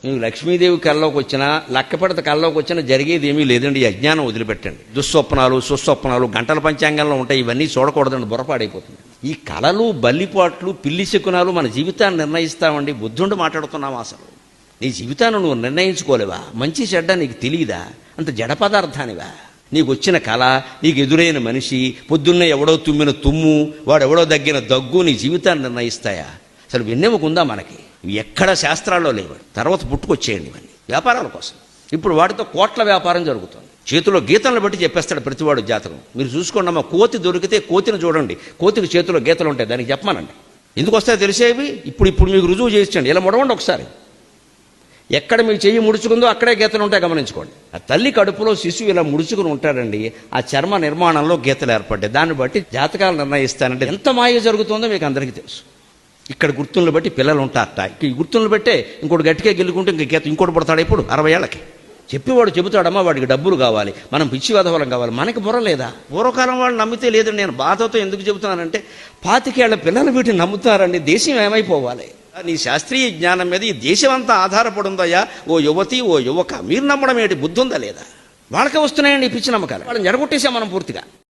మీకు లక్ష్మీదేవి కల్లోకి వచ్చినా లక్కపెడత కల్లోకి వచ్చినా జరిగేది ఏమీ లేదండి. ఈ అజ్ఞానం వదిలిపెట్టండి. దుస్వప్నాలు సుస్వప్నాలు గంటల పంచాంగంలో ఉంటాయి. ఇవన్నీ చూడకూడదండి, బుర్రపాడైపోతుంది. ఈ కళలు బల్లిపాట్లు పిల్లి శకునాలు మన జీవితాన్ని నిర్ణయిస్తామండి. బుద్ధుండి మాట్లాడుతున్నావా? అసలు నీ జీవితాన్ని నువ్వు నిర్ణయించుకోలేవా? మంచి చెడ్డ నీకు తెలియదా? అంత జడ పదార్థానివా? నీకు వచ్చిన కళ, నీకు ఎదురైన మనిషి, పొద్దున్నే ఎవడో తుమ్మిన తుమ్ము, వాడెవడో దగ్గిన దగ్గు నీ జీవితాన్ని నిర్ణయిస్తాయా? అసలు వెన్నెముకుందా మనకి? ఎక్కడ శాస్త్రాల్లో లేవు. తర్వాత పుట్టుకొచ్చేయండి ఇవన్నీ వ్యాపారాల కోసం. ఇప్పుడు వాటితో కోట్ల వ్యాపారం జరుగుతుంది. చేతిలో గీతలను బట్టి చెప్పేస్తాడు ప్రతివాడు జాతకం. మీరు చూసుకోండి అమ్మా, కోతి దొరికితే కోతిని చూడండి. కోతికి చేతిలో గీతలు ఉంటాయి, దానికి చెప్పమానండి. ఎందుకు వస్తాయో తెలిసేవి ఇప్పుడు మీకు రుజువు చేయించండి. ఇలా ముడవండి ఒకసారి. ఎక్కడ మీ చెయ్యి ముడుచుకుందో అక్కడే గీతలు ఉంటాయి, గమనించుకోండి. ఆ తల్లి కడుపులో శిశువు ఇలా ముడుచుకుని ఉంటాడండి. ఆ చర్మ నిర్మాణంలో గీతలు ఏర్పడ్డాయి. దాన్ని బట్టి జాతకాలు నిర్ణయిస్తానంటే ఎంత మాయ జరుగుతుందో మీకు అందరికీ తెలుసు. ఇక్కడ గుర్తులను బట్టి పిల్లలు ఉంటారట. ఈ గుర్తులను బట్టే ఇంకోటి గట్టిగా గెలుకుంటే ఇంక గీత ఇంకోటి పడతాడు. ఇప్పుడు 60 ఏళ్ళకి చెప్పేవాడు చెబుతాడమ్మా, వాడికి డబ్బులు కావాలి, మనం పిచ్చి వదవలం కావాలి. మనకి బుర్ర లేదా? పూర్వకాలం వాళ్ళు నమ్మితే లేదండి. నేను బాధతో ఎందుకు చెబుతున్నానంటే 25 ఏళ్ల పిల్లలు వీటిని నమ్ముతారండి. దేశం ఏమైపోవాలి? నీ శాస్త్రీయ జ్ఞానం మీద ఈ దేశం అంతా ఆధారపడి ఉందయ్యా. ఓ యువతి, ఓ యువక, మీరు నమ్మడం ఏంటి? బుద్ధి ఉందా లేదా? వాళ్ళకే వస్తున్నాయండి ఈ పిచ్చి నమ్మకాలు. వాళ్ళని జడగొట్టేసాం మనం పూర్తిగా.